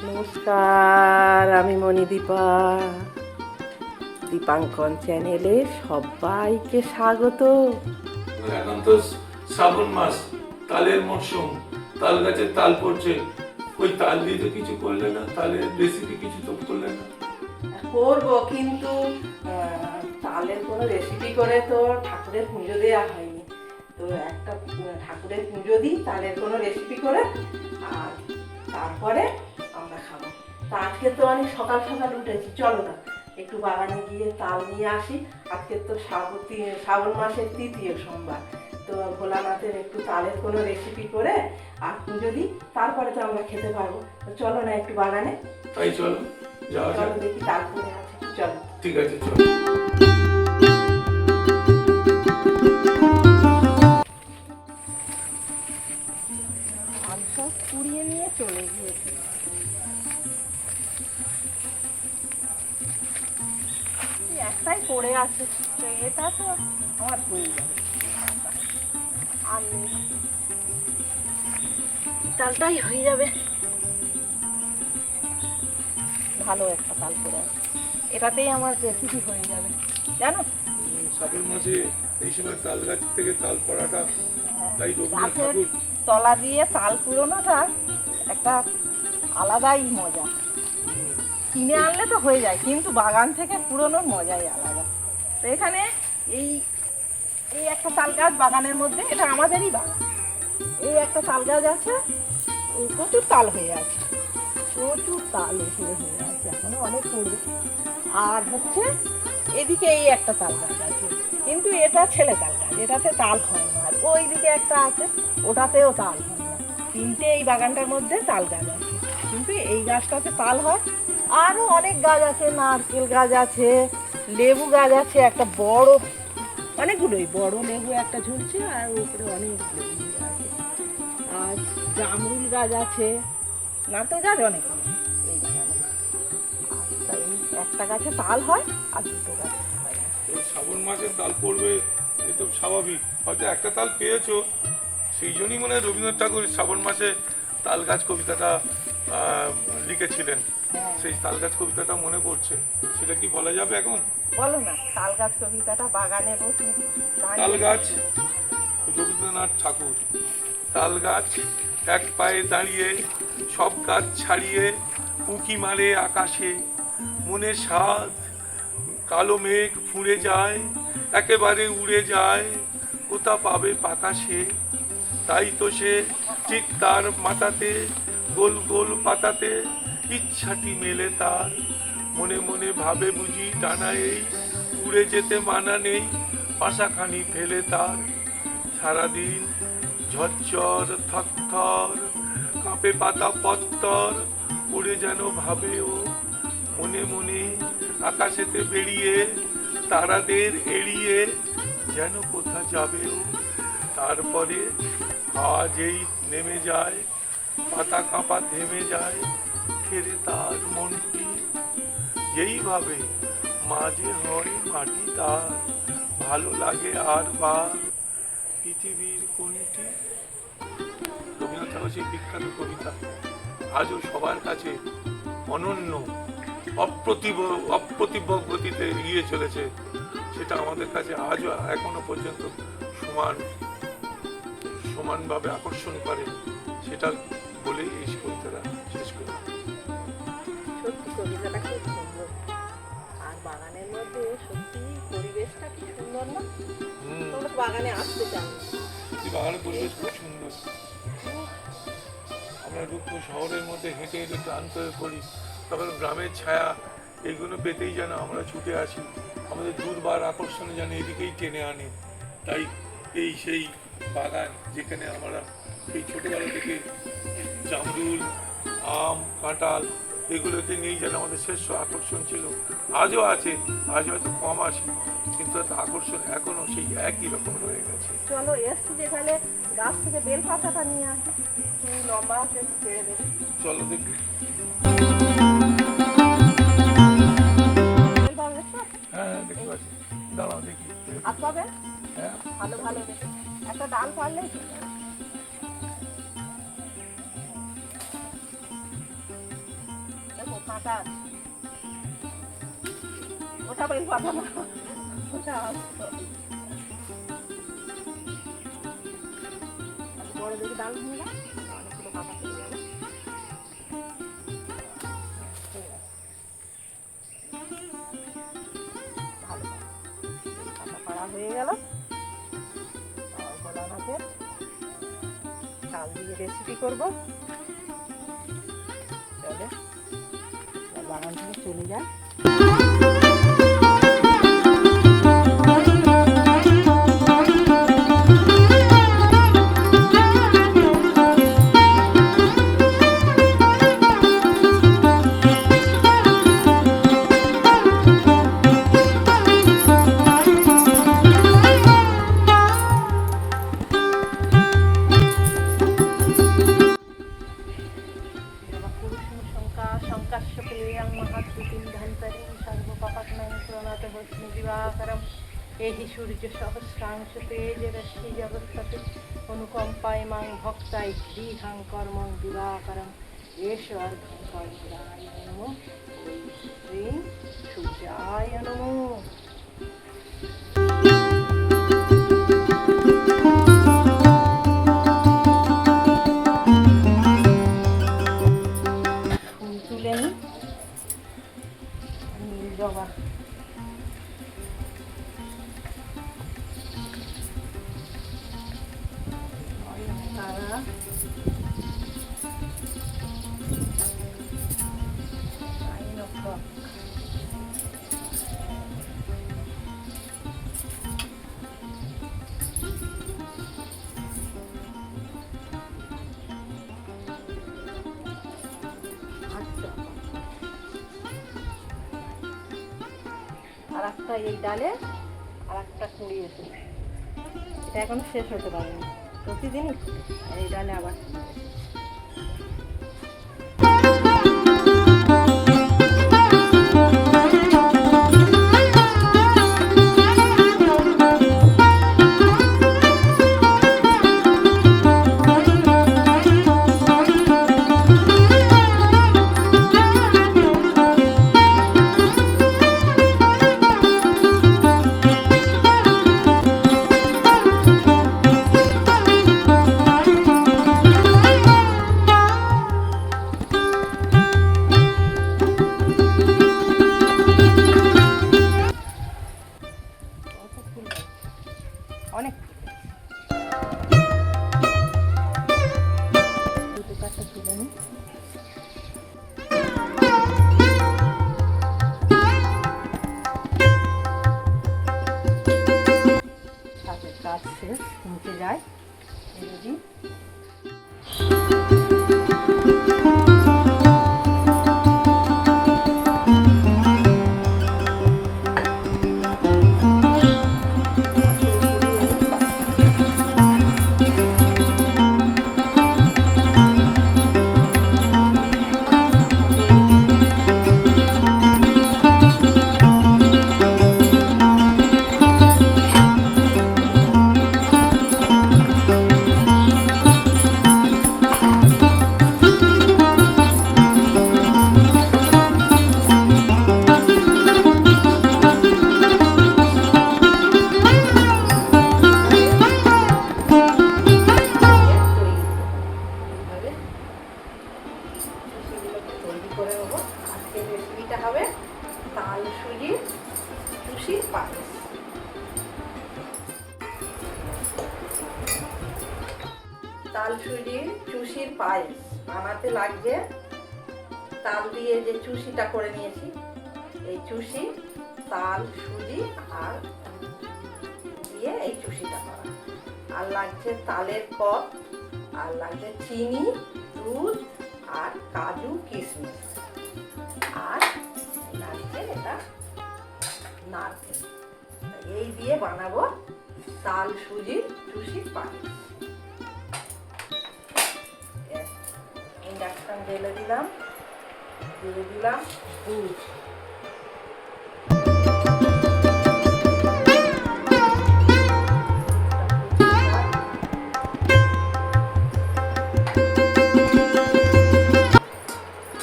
নমস্কার, আমি মণিদীপা। দীপাঙ্কন চ্যানেলে সবাইকে স্বাগত। এখন তো শ্রাবণ মাস, তালের মরশুম, তাল গাছে তাল পড়ছে। ওই তাল দিয়ে তো কিছু করলে না, তালের রেসিপি কিছু তো করলে না। করবো, কিন্তু তালের কোনো রেসিপি করে তো ঠাকুরের পুজো দেওয়া হয়নি। তো একটা ঠাকুরের পুজো দিই তালের কোনো রেসিপি করে, আর তারপরে আমরা খাবো। তা আজকে তো অনেক সকাল সকাল উঠেছি, চলো না একটু বাগানে গিয়ে তাল নিয়ে আসি। আজকে তো শ্রাবণ মাসের ৩য় সোমবার। তো ভোলানাথের একটু তালের কোনো রেসিপি করে আর পুজো দিই, তারপরে তো আমরা খেতে পারবো। তো চলো না একটু বাগানে। তাই চলো, যাওয়া যাক। চলো দেখি তাল পরে আছে, চলো। ঠিক আছে, চলো। তাল সব কুড়িয়ে নিয়ে চলে গিয়েছে। একটাই পড়ে আছে, তো এটা তো আমার হয়ে যাবে। আর নেই, তালটাই হয়ে যাবে। ভালো একটা তাল পড়ে আছে, এটাতেই আমার রেসিপি হয়ে যাবে, জানো। শ্রাবণ মাসে এই সময় তাল গাছ থেকে তাল পড়াটা, তাই রবীন্দ্রনাথ গাছের ঠাকুর তলা দিয়ে তাল কুড়োনোটা একটা আলাদাই মজা। কিনে আনলে তো হয়ে যায়, কিন্তু বাগান থেকে কুড়োনোর মজাই আলাদা। তো এখানে এই এই একটা তাল গাছ বাগানের মধ্যে, এটা আমাদেরই বাগান। এই একটা তাল গাছ আছে, প্রচুর তাল হয়ে আছে, প্রচুর তাল এসে হয়ে আছে, এখনো অনেক পড়বে। আর হচ্ছে এদিকে এই একটা তাল গাছ আছে, কিন্তু এটা ছেলে তাল গাছ, এটাতে তাল হয় না। আর ওই দিকে একটা আছে, ওটাতেও তাল হয় না। 3টে এই বাগানটার মধ্যে তাল গাছ আছে, কিন্তু এই গাছটাতে তাল হয়। আরও অনেক গাছ আছে, নারকেল গাছ আছে, লেবু গাছ আছে, একটা বড়, অনেকগুলোই বড় লেবু একটা ঝুলছে, আর উপরে অনেক লেবু আছে। আর জামরুল গাছ আছে, নারকেল গাছ অনেক এই বাগানে। আর এই একটা গাছে তাল হয়, আর 2টো গাছে হয় না। শ্রাবণ মাসে তাল পড়বে, এ তো স্বাভাবিক। হয়তো একটা তাল পেয়েছো, সেই জন্যই মনে হয় রবীন্দ্রনাথ ঠাকুর শ্রাবণ মাসে তাল গাছ কবিতাটা লিখেছিলেন। সেই তাল গাছ কবিতাটা মনে পড়ছে, সেটা কি বলা যাবে এখন? বলো না, তাল গাছ কবিতাটা। বাগানে বসে তাল গাছ, রবীন্দ্রনাথ ঠাকুর। তাল গাছ এক পায়ে দাঁড়িয়ে, সব গাছ ছাড়িয়ে উঁকি মারে আকাশে। মনের স্বাদ, কালো মেঘ ফুঁড়ে যায়, একেবারে উড়ে যায়, কোথা পাবে পাকাশে। তাই তো সে ঠিক তার মাথাতে গোল গোল পাতাতে ইচ্ছাটি মেলে তার। মনে মনে ভাবে বুঝি ডানা এই, উড়ে যেতে মানা নেই, পাশাখানি ফেলে তার। সারাদিন ঝরঝর থরথর কাঁপে পাতা পত্তর, উড়ে যেন ভাবে ও মনে মনে আকাশেতে বেরিয়ে, তারাদের এড়িয়ে যেন কোথা যাবে ও। তারপরে আজ এই নেমে যায়, পাতা কাঁপা থেমে যায়, ফেরে তার মনটি যেইভাবে মাঝে হয় মাটি তার। ভালো লাগে আর বার পৃথিবীর কোনটি। রবীন্দ্রনাথ ঠাকুর সেই বিখ্যাত কবিতা আজও সবার কাছে অনন্য, অপ্রতিভ গতিতে এগিয়ে চলেছে। সেটা আমাদের কাছে আজও এখনো পর্যন্ত সমানভাবে আকর্ষণ করে। সেটা বলেই এই কবিতাটা শেষ করি। সত্যি কবিতাটা খুব সুন্দর, আর বাগানের মধ্যে সত্যি পরিবেশটা কি সুন্দর না? তোমরা তো বাগানে আসতে চাও। বাগানের পরিবেশ খুব সুন্দর। আমরা রুক্ষ শহরের মধ্যে হেঁটে হেঁটে ক্লান্ত হয়ে পড়ি, তখন গ্রামের ছায়া এইগুলো পেতেই যেন আমরা ছুটে আসি। আমাদের দূরবার আকর্ষণে যেন এদিকেই টেনে আনে। তাই এই সেই বাগান, যেখানে আমরা এই ছোটবেলা থেকে জামরুল, আম, কাঁঠাল এগুলোকে নিয়েই যেন আমাদের শ্রেষ্ঠ আকর্ষণ ছিল, আজও আছে, আজ হয়তো কম আসি, কিন্তু একটা আকর্ষণ এখনো সেই একই রকম রয়ে গেছে। চলো এসছি যেখানে, গাছ থেকে বেল পাতাটা নিয়ে আসি, তুমি লম্বা আছে ছেড়ে দেবে। চলো দেখি। বেল পাতা দেখছো? হ্যাঁ দেখতে পাচ্ছি, দাঁড়াও দেখি। হাত পাবে? হ্যাঁ ভালো ভালো দেখে একটা ডাল পারলেই তো। দেখো কাঁটা আছে। ওটা বেল পাতা না, ওটা আস্ত। বড় দেখে ডাল নিয়ে না, অনেকগুলো পাতা চলে যাবে। ভালো পাতা পাড়া হয়ে গেল। গলা মাছের চাল দিয়ে রেসিপি করবো। চলে বাগান থেকে চলে যায়। সূর্য সহস্রাংশ তেজরশ্মি জগৎপতি অনুকম্পায় মাং ভক্তাই গৃহাং কর্মং দিবাকরম এষ অর্ঘ্যং কর্মদায় নমো ওই শ্রী সূর্যায় নমো। ফুল তুলে নি, নীল জবা আর একটা এই ডালে আর একটা কুড়ি এসেছে, এটা এখন শেষ হতে পারেনি, প্রতিদিনই আর এই ডালে আবার অনেক দুটো কাঠটা তুলে নিই। ছাদের কাজ শেষ, নিচে যায় যদি তাল সুজির চুষির পায়েস বানাতে লাগছে। তাল দিয়ে যে চুষিটা করে নিয়েছি, এই চুষি তাল সুজি আর দিয়ে এই চুষিটা করা। আর লাগছে তালের পপ, আর লাগছে চিনি, দুধ আর কাজু কিশমিশ, আর লাগছে এটা নারকেল। এই দিয়ে বানাবো তাল সুজির চুষির পায়েস। ইন্ডাকশন ঢেলে দিলাম, দিয়ে দিলাম দুধ,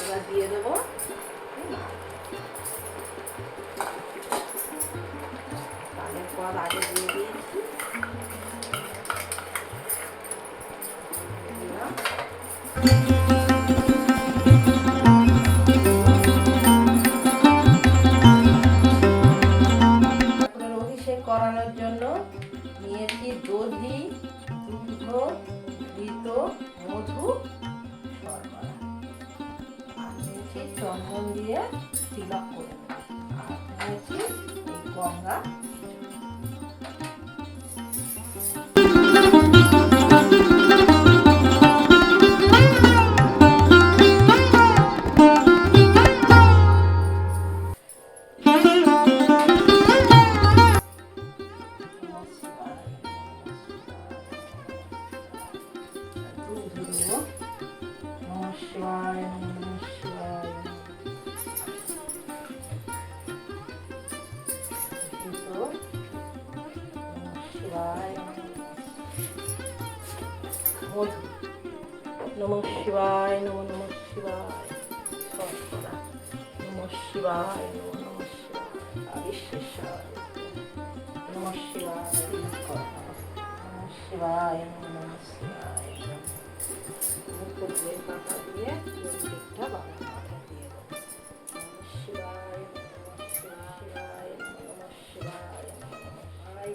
এবার দিয়ে দেবো তালের পর আগে দিয়ে দিয়েছি, দিলাম অভিষেক করানোর জন্য নিয়েছি দধি, দুগ্ধ, ঘৃত, মধু, শর্করা, আর নিয়েছি চন্দন দিয়ে তিলক করে, আর নিয়েছি এই গঙ্গা। নমঃ শিবায়, নমঃ নমঃ শিবায়, শর্করা, নমঃ শিবায়, নমঃ শিবায়, বিশ্বেশ্বর, নমঃ শিবায়, নমঃ শিবায়, নমঃ শিবায়। পুজোর পাতা দিয়ে দিকটা বাবার মাথা দিয়ে দেবো। নমঃ শিবায়, নমঃ শিবায়, নমঃ শিবায়, নমঃ শিবায়।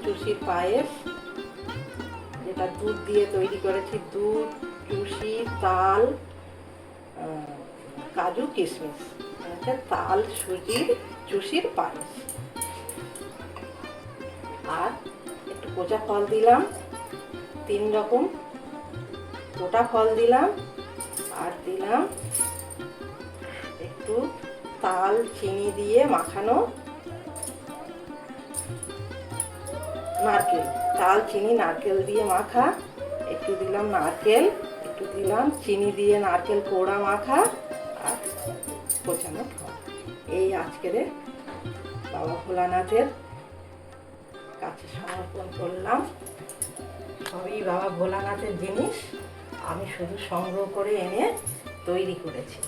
চুষির পায়েস, যেটা দুধ দিয়ে তৈরি করেছি, দুধ, চুষি, তাল, কাজু কিশমিশ, এটা তাল সুজির চুষির পায়েস। আর একটু কোচা ফল দিলাম, 3 রকম গোটা ফল দিলাম, আর দিলাম একটু তাল চিনি দিয়ে মাখানো নারকেল, তাল চিনি নারকেল দিয়ে মাখা, একটু দিলাম নারকেল, একটু দিলাম চিনি দিয়ে নারকেল কোড়া মাখা, আর কোচানো ফল। এই আজকের বাবা ভোলানাথের কাছে সমর্পণ করলাম। সবই বাবা ভোলানাথের জিনিস, আমি শুধু সংগ্রহ করে এনে তৈরি করেছি।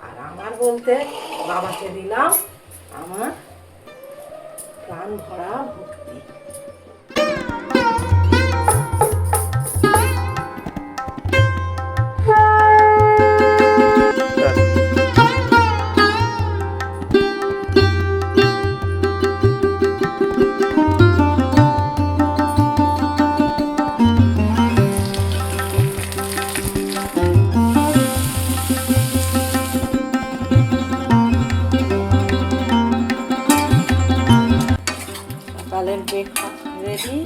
আর আমার বলতে বাবাকে দিলাম আমার প্রাণ ভরা ভক্তি। সকালের ব্রেকফাস্ট রেডি।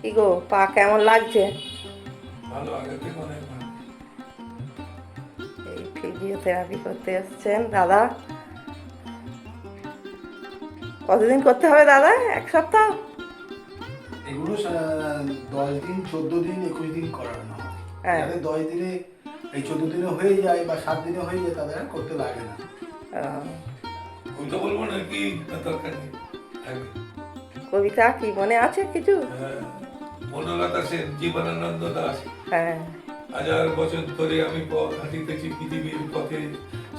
কি গো, পা কেমন লাগছে? এই ফিজিওথেরাপি করতে এসছেন দাদা। কতদিন করতে হবে দাদা? 1 সপ্তাহ? এগুলো পুরুষ 10 দিন 14 দিন 21 দিন করানো হয়। হ্যাঁ। যাদের 10 দিনে এই 14 দিনে হয়ে যায় বা 7 দিনে হয়ে যায় তাদের আর করতে লাগে না। কবিতা বলবো নাকি দরকার নেই? কবিতা কি মনে আছে কিছু? হ্যাঁ, বনলতা সেন, জীবনানন্দ দাস। হ্যাঁ। 1000 বছর ধরে আমি পথ হাঁটিতেছি পৃথিবীর পথে,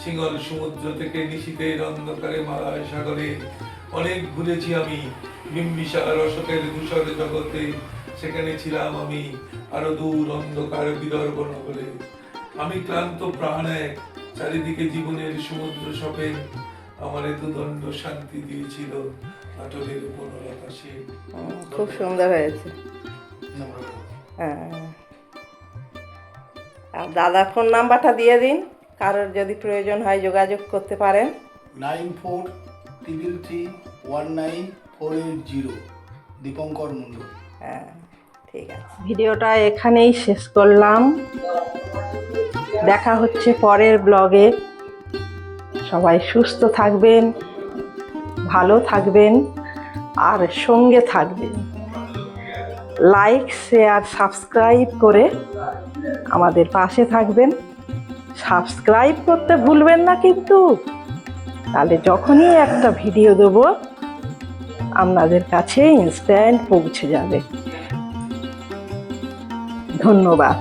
সিংহল সমুদ্র থেকে নিশীথের অন্ধকারে মালায় সাগরে। অনেক ঘুরেছি আমি বিম্বিসার অশোকের ধূসর জগতে, সেখানে ছিলাম আমি আরো দূর অন্ধকার বিদর্ভ নগরে। আমি ক্লান্ত প্রাণ এক, চারিদিকে জীবনের সমুদ্র সপে, আমার দুদণ্ড শান্তি দিয়েছিল আটলের বনলতা সেন। খুব সুন্দর হয়েছে। হ্যাঁ। আর দাদার ফোন নাম্বারটা দিয়ে দিন, কারোর যদি প্রয়োজন হয় যোগাযোগ করতে পারেন। 9433319480 দীপঙ্কর মণ্ডল। হ্যাঁ, ঠিক আছে। ভিডিওটা এখানেই শেষ করলাম, দেখা হচ্ছে পরের ব্লগে। সবাই সুস্থ থাকবেন, ভালো থাকবেন আর সঙ্গে থাকবেন। লাইক শেয়ার সাবস্ক্রাইব করে আমাদের পাশে থাকবেন। সাবস্ক্রাইব করতে ভুলবেন না কিন্তু, তাহলে যখনই একটা ভিডিও দেবো আপনাদের কাছে ইনস্ট্যান্ট পৌঁছে যাবে। ধন্যবাদ।